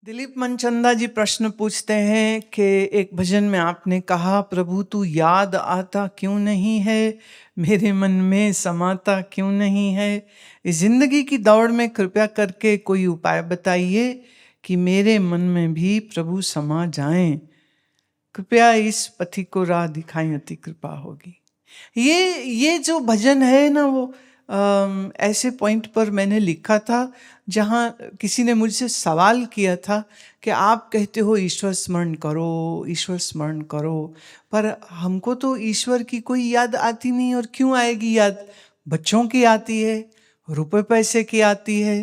दिलीप मनचंदा जी प्रश्न पूछते हैं कि एक भजन में आपने कहा, प्रभु तू याद आता क्यों नहीं है, मेरे मन में समाता क्यों नहीं है। इस जिंदगी की दौड़ में कृपया करके कोई उपाय बताइए कि मेरे मन में भी प्रभु समा जाएं। कृपया इस पथि को राह दिखाएं, अति कृपा होगी। ये जो भजन है ना, वो ऐसे पॉइंट पर मैंने लिखा था जहाँ किसी ने मुझसे सवाल किया था कि आप कहते हो ईश्वर स्मरण करो, ईश्वर स्मरण करो, पर हमको तो ईश्वर की कोई याद आती नहीं। और क्यों आएगी याद? बच्चों की आती है, रुपए पैसे की आती है,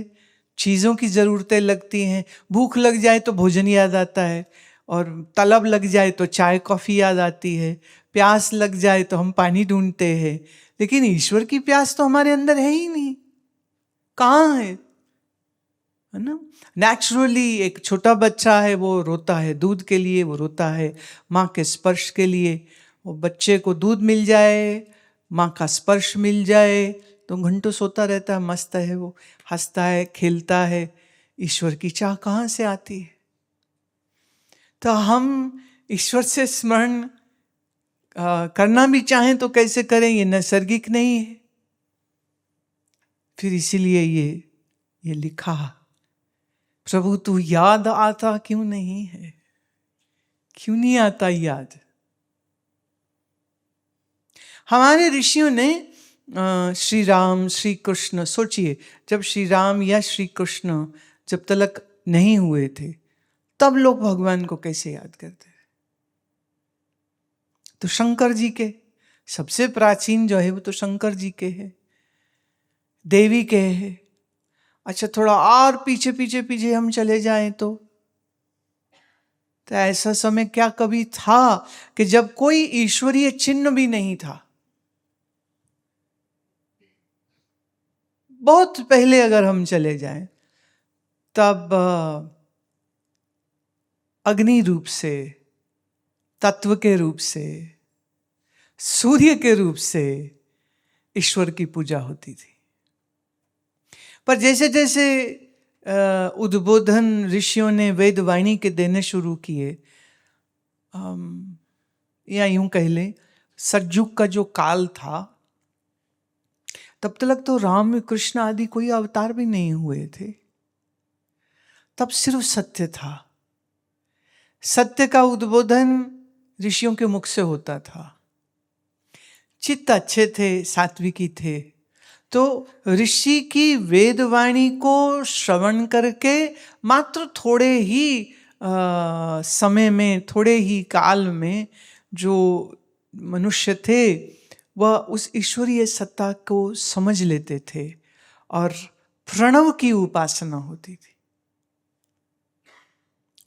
चीज़ों की ज़रूरतें लगती हैं, भूख लग जाए तो भोजन याद आता है, और तलब लग जाए तो चाय कॉफ़ी याद आती है, प्यास लग जाए तो हम पानी ढूंढते हैं। लेकिन ईश्वर की प्यास तो हमारे अंदर है ही नहीं, कहाँ है ना। नेचुरली एक छोटा बच्चा है, वो रोता है दूध के लिए, वो रोता है माँ के स्पर्श के लिए। वो बच्चे को दूध मिल जाए, माँ का स्पर्श मिल जाए तो घंटों सोता रहता है, मस्त है, वो हंसता है, खेलता है। ईश्वर की चाह कहाँ से आती है? तो हम ईश्वर से स्मरण करना भी चाहें तो कैसे करें? ये नैसर्गिक नहीं है। फिर इसीलिए ये लिखा, प्रभु तू याद आता क्यों नहीं है। क्यों नहीं आता याद? हमारे ऋषियों ने श्री राम, श्री कृष्ण, सोचिए जब श्री राम या श्री कृष्ण जब तक नहीं हुए थे, तब लोग भगवान को कैसे याद करते थे? तो शंकर जी के, सबसे प्राचीन जो है वो तो शंकर जी के है, देवी के है। अच्छा, थोड़ा और पीछे पीछे पीछे हम चले जाएं तो ऐसा समय क्या कभी था कि जब कोई ईश्वरीय चिन्ह भी नहीं था? बहुत पहले अगर हम चले जाएं, तब अग्नि रूप से, तत्व के रूप से, सूर्य के रूप से ईश्वर की पूजा होती थी। पर जैसे जैसे उद्बोधन ऋषियों ने वेदवाणी के देने शुरू किए, या यूं कह लें सतयुग का जो काल था, तब तक तो राम कृष्ण आदि कोई अवतार भी नहीं हुए थे। तब सिर्फ सत्य था। सत्य का उद्बोधन ऋषियों के मुख से होता था। चित्त अच्छे थे, सात्विकी थे, तो ऋषि की वेदवाणी को श्रवण करके मात्र थोड़े ही समय में, थोड़े ही काल में जो मनुष्य थे वह उस ईश्वरीय सत्ता को समझ लेते थे, और प्रणव की उपासना होती थी।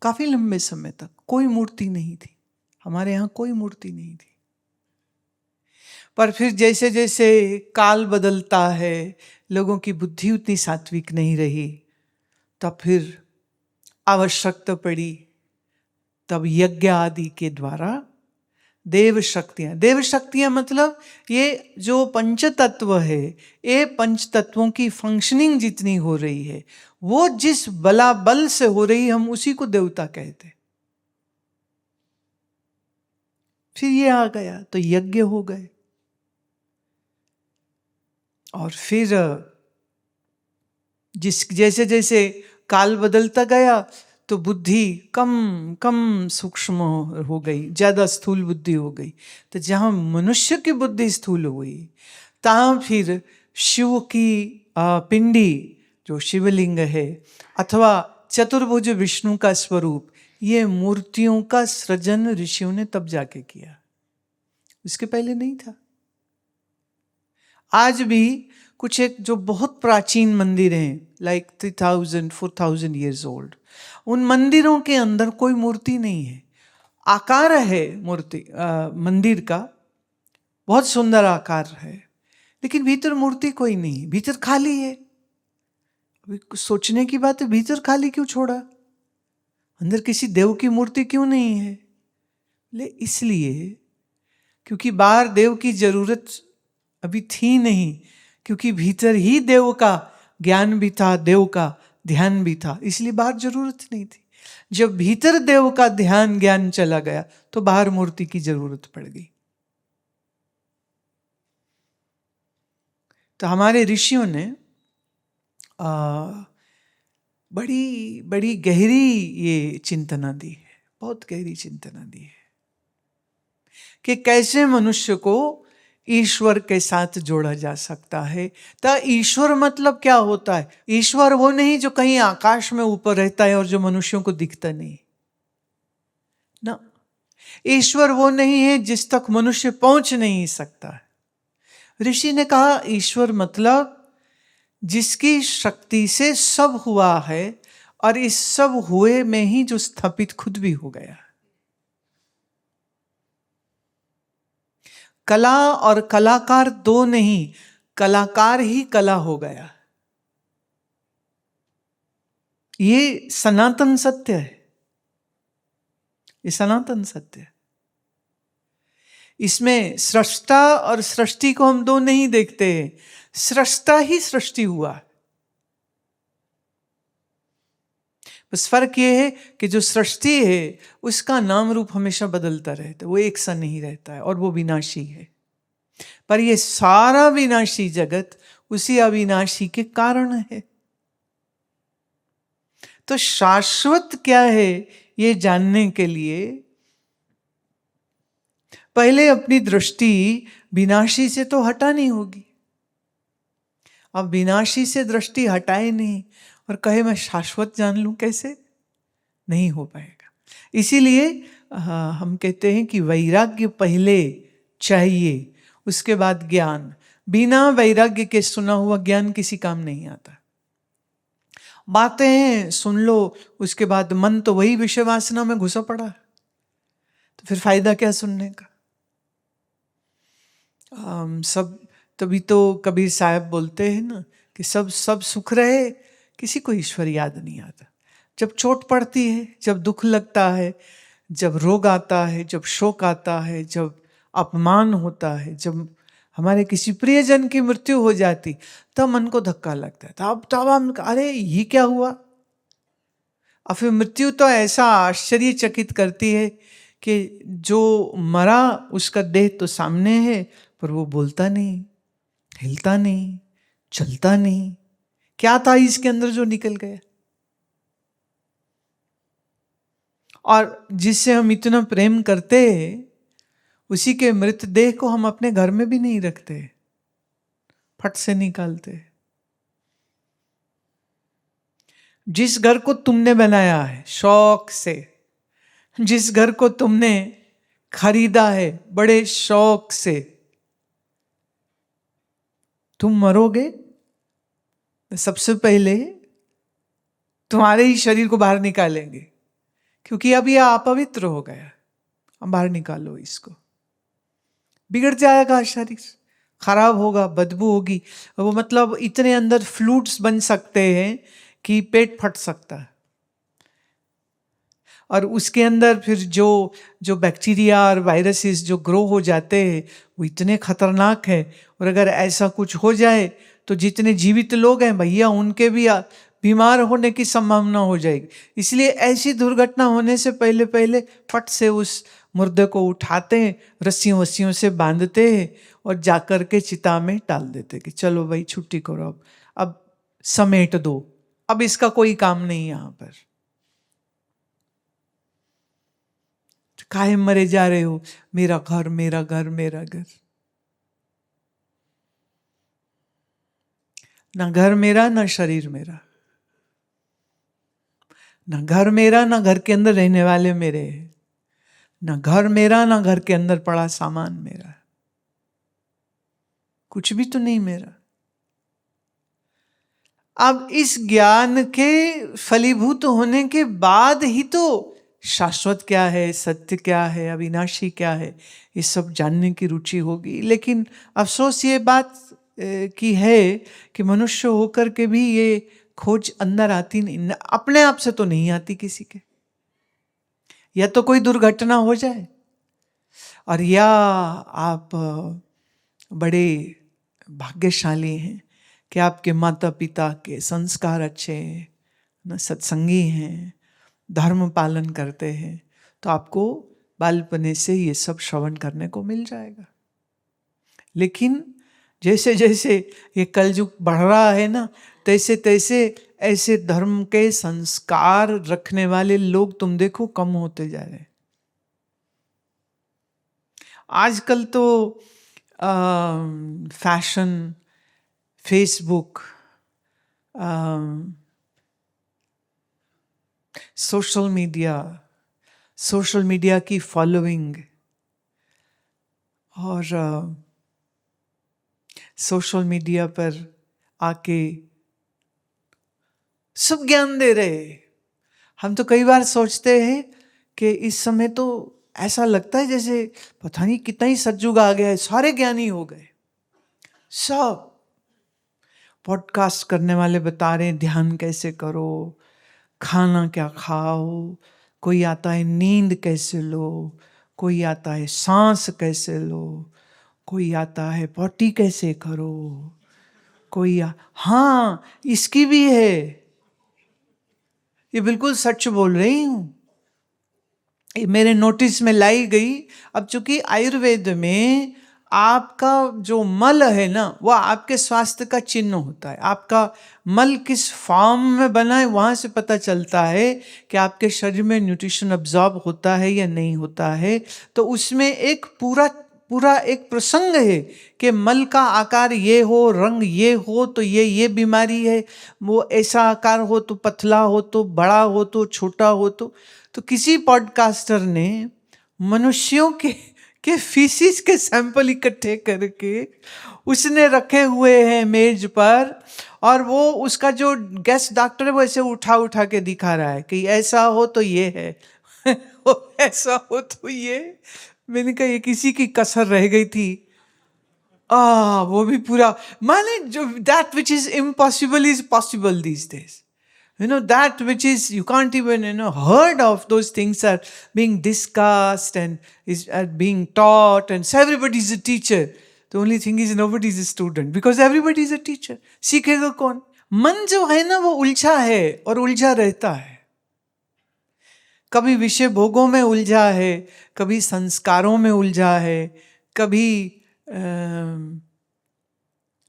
काफी लंबे समय तक कोई मूर्ति नहीं थी, हमारे यहाँ कोई मूर्ति नहीं थी। पर फिर जैसे जैसे काल बदलता है, लोगों की बुद्धि उतनी सात्विक नहीं रही, तब फिर आवश्यकता पड़ी, तब यज्ञ आदि के द्वारा देव शक्तियां मतलब ये जो पंच तत्व है, ये पंच तत्वों की फंक्शनिंग जितनी हो रही है, वो जिस बल से हो रही, हम उसी को देवता कहते। फिर ये आ गया तो यज्ञ हो गए, और फिर जैसे जैसे काल बदलता गया तो बुद्धि कम कम सूक्ष्म हो गई, ज्यादा स्थूल बुद्धि हो गई। तो जहां मनुष्य की बुद्धि स्थूल हुई, तहां फिर शिव की पिंडी जो शिवलिंग है, अथवा चतुर्भुज विष्णु का स्वरूप, ये मूर्तियों का सृजन ऋषियों ने तब जाके किया, इसके पहले नहीं था। आज भी कुछ एक जो बहुत प्राचीन मंदिर हैं, लाइक 3000-4000 years old, उन मंदिरों के अंदर कोई मूर्ति नहीं है। आकार है मूर्ति मंदिर का, बहुत सुंदर आकार है, लेकिन भीतर मूर्ति कोई नहीं, भीतर खाली है। अभी सोचने की बात है, भीतर खाली क्यों छोड़ा? अंदर किसी देव की मूर्ति क्यों नहीं है? इसलिए क्योंकि बाहर देव की जरूरत अभी थी नहीं, क्योंकि भीतर ही देव का ज्ञान भी था, देव का ध्यान भी था, इसलिए बाहर जरूरत नहीं थी। जब भीतर देव का ध्यान ज्ञान चला गया तो बाहर मूर्ति की जरूरत पड़ गई। तो हमारे ऋषियों ने बड़ी बड़ी गहरी ये चिंतना दी है, बहुत गहरी चिंतना दी है कि कैसे मनुष्य को ईश्वर के साथ जोड़ा जा सकता है। तो ईश्वर मतलब क्या होता है? ईश्वर वो नहीं जो कहीं आकाश में ऊपर रहता है और जो मनुष्यों को दिखता नहीं ना। ईश्वर वो नहीं है जिस तक मनुष्य पहुंच नहीं सकता है। ऋषि ने कहा ईश्वर मतलब जिसकी शक्ति से सब हुआ है और इस सब हुए में ही जो स्थापित खुद भी हो गया। कला और कलाकार दो नहीं, कलाकार ही कला हो गया। ये सनातन सत्य है, ये सनातन सत्य है। इसमें सृष्टा और सृष्टि को हम दो नहीं देखते हैं, सृष्टा ही सृष्टि हुआ। बस फर्क ये है कि जो सृष्टि है उसका नाम रूप हमेशा बदलता रहता है, वो एक सा नहीं रहता है और वो विनाशी है। पर ये सारा विनाशी जगत उसी अविनाशी के कारण है। तो शाश्वत क्या है ये जानने के लिए पहले अपनी दृष्टि विनाशी से तो हटानी होगी। अब विनाशी से दृष्टि हटाए नहीं और कहे मैं शाश्वत जान लूं, कैसे? नहीं हो पाएगा। इसीलिए हम कहते हैं कि वैराग्य पहले चाहिए, उसके बाद ज्ञान। बिना वैराग्य के सुना हुआ ज्ञान किसी काम नहीं आता। बातें सुन लो, उसके बाद मन तो वही विषय वासना में घुसा पड़ा, तो फिर फायदा क्या सुनने का? सब तभी तो कबीर साहब बोलते हैं ना कि सब सुख रहे, किसी को ईश्वर याद नहीं आता। जब चोट पड़ती है, जब दुख लगता है, जब रोग आता है, जब शोक आता है, जब अपमान होता है, जब हमारे किसी प्रियजन की मृत्यु हो जाती, तब मन को धक्का लगता है। तब हम अरे ये क्या हुआ? और फिर मृत्यु तो ऐसा आश्चर्यचकित करती है कि जो मरा उसका देह तो सामने है पर वो बोलता नहीं, हिलता नहीं, चलता नहीं। क्या था इसके अंदर जो निकल गया? और जिससे हम इतना प्रेम करते हैं उसी के मृतदेह को हम अपने घर में भी नहीं रखते, फट से निकालते। जिस घर को तुमने बनाया है शौक से, जिस घर को तुमने खरीदा है बड़े शौक से, तुम मरोगे सबसे पहले तुम्हारे ही शरीर को बाहर निकालेंगे, क्योंकि अब यह अपवित्र हो गया। अब बाहर निकालो इसको, बिगड़ जाएगा शरीर, खराब होगा, बदबू होगी। वो मतलब इतने अंदर फ्लूइड्स बन सकते हैं कि पेट फट सकता है। और उसके अंदर फिर जो बैक्टीरिया और वायरसेस जो ग्रो हो जाते हैं वो इतने खतरनाक है। और अगर ऐसा कुछ हो जाए तो जितने जीवित लोग हैं भैया उनके भी बीमार होने की संभावना हो जाएगी। इसलिए ऐसी दुर्घटना होने से पहले पहले फट से उस मुर्दे को उठाते हैं, रस्सियों वस्सियों से बांधते हैं और जाकर के चिता में डाल देते कि चलो भाई छुट्टी करो, अब समेट दो, अब इसका कोई काम नहीं यहाँ पर। काहे मरे जा रहे हो? मेरा घर मेरा घर मेरा घर। ना घर मेरा ना शरीर मेरा, ना घर मेरा ना घर के अंदर रहने वाले मेरे, ना घर मेरा ना घर के अंदर पड़ा सामान मेरा, कुछ भी तो नहीं मेरा। अब इस ज्ञान के फलीभूत होने के बाद ही तो शाश्वत क्या है, सत्य क्या है, अविनाशी क्या है, ये सब जानने की रुचि होगी। लेकिन अफसोस ये बात की है कि मनुष्य होकर के भी ये खोज अंदर आती नहीं, अपने आप से तो नहीं आती किसी के। या तो कोई दुर्घटना हो जाए, और या आप बड़े भाग्यशाली हैं कि आपके माता पिता के संस्कार अच्छे हैं, न सत्संगी हैं, धर्म पालन करते हैं, तो आपको बालपने से ये सब श्रवण करने को मिल जाएगा। लेकिन जैसे जैसे ये कलयुग बढ़ रहा है ना, तैसे तैसे ऐसे धर्म के संस्कार रखने वाले लोग तुम देखो कम होते जा रहे हैं। आजकल तो फैशन, फेसबुक, सोशल मीडिया की फॉलोइंग और सोशल मीडिया पर आके सब ज्ञान दे रहे। हम तो कई बार सोचते हैं कि इस समय तो ऐसा लगता है जैसे पता नहीं कितना ही सतयुग आ गया है, सारे ज्ञानी हो गए। सब पॉडकास्ट करने वाले बता रहे हैं ध्यान कैसे करो, खाना क्या खाओ, कोई आता है नींद कैसे लो, कोई आता है सांस कैसे लो, कोई आता है पॉटी कैसे करो, कोई हाँ इसकी भी है। ये बिल्कुल सच बोल रही हूं, ये मेरे नोटिस में लाई गई। अब चूंकि आयुर्वेद में आपका जो मल है ना, वह आपके स्वास्थ्य का चिन्ह होता है। आपका मल किस फॉर्म में बना है वहां से पता चलता है कि आपके शरीर में न्यूट्रिशन अब्जॉर्ब होता है या नहीं होता है। तो उसमें एक पूरा एक प्रसंग है कि मल का आकार ये हो, रंग ये हो तो ये बीमारी है, वो ऐसा आकार हो तो पतला हो तो बड़ा हो तो छोटा हो तो किसी पॉडकास्टर ने मनुष्यों के फीसिस के सैंपल इकट्ठे करके उसने रखे हुए हैं मेज पर, और वो उसका जो गेस्ट डॉक्टर है वो ऐसे उठा के दिखा रहा है कि ऐसा हो तो ये है ऐसा हो तो ये। मैंने कहा ये किसी की कसर रह गई थी। वो भी पूरा माने जो that which is impossible is possible these days. That which is you can't even heard of, those things are being discussed and is being taught, and so everybody is a teacher. The only thing is nobody is a student because everybody is a teacher. सीखेगा कौन? मन जो है ना वो उलझा है और उलझा रहता है। कभी विषय भोगों में उलझा है, कभी संस्कारों में उलझा है, कभी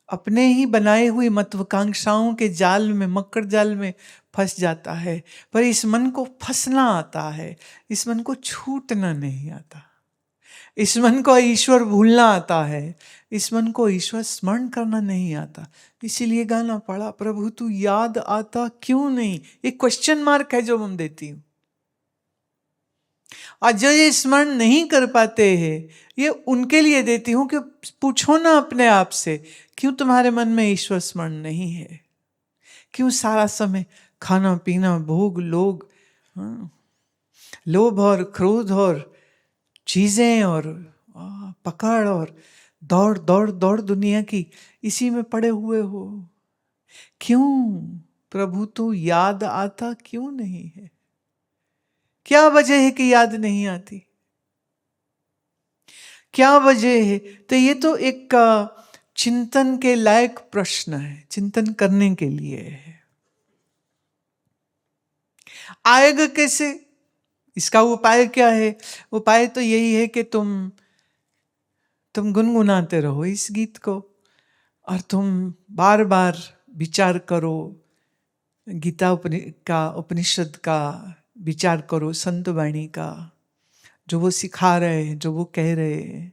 अपने ही बनाए हुई महत्वाकांक्षाओं के जाल में, मकर जाल में फंस जाता है। पर इस मन को फंसना आता है, इस मन को छूटना नहीं आता, इस मन को ईश्वर भूलना आता है, इस मन को ईश्वर स्मरण करना नहीं आता। इसीलिए गाना पड़ा, प्रभु तू याद आता क्यों नहीं। ये क्वेश्चन मार्क है जो हम देती हूँ। और जो ये स्मरण नहीं कर पाते हैं, ये उनके लिए देती हूं कि पूछो ना अपने आप से, क्यों तुम्हारे मन में ईश्वर स्मरण नहीं है? क्यों सारा समय खाना पीना, भोग, लोभ और क्रोध और चीजें और पकड़ और दौड़ दौड़ दौड़ दुनिया की, इसी में पड़े हुए हो? क्यों प्रभु तू याद आता क्यों नहीं है? क्या वजह है कि याद नहीं आती? क्या वजह है? तो ये तो एक चिंतन के लायक प्रश्न है, चिंतन करने के लिए है। आएगा कैसे? इसका उपाय क्या है? उपाय तो यही है कि तुम गुनगुनाते रहो इस गीत को, और तुम बार बार विचार करो, गीता उपनिषद का विचार करो, संत वाणी का, जो वो सिखा रहे हैं, जो वो कह रहे हैं,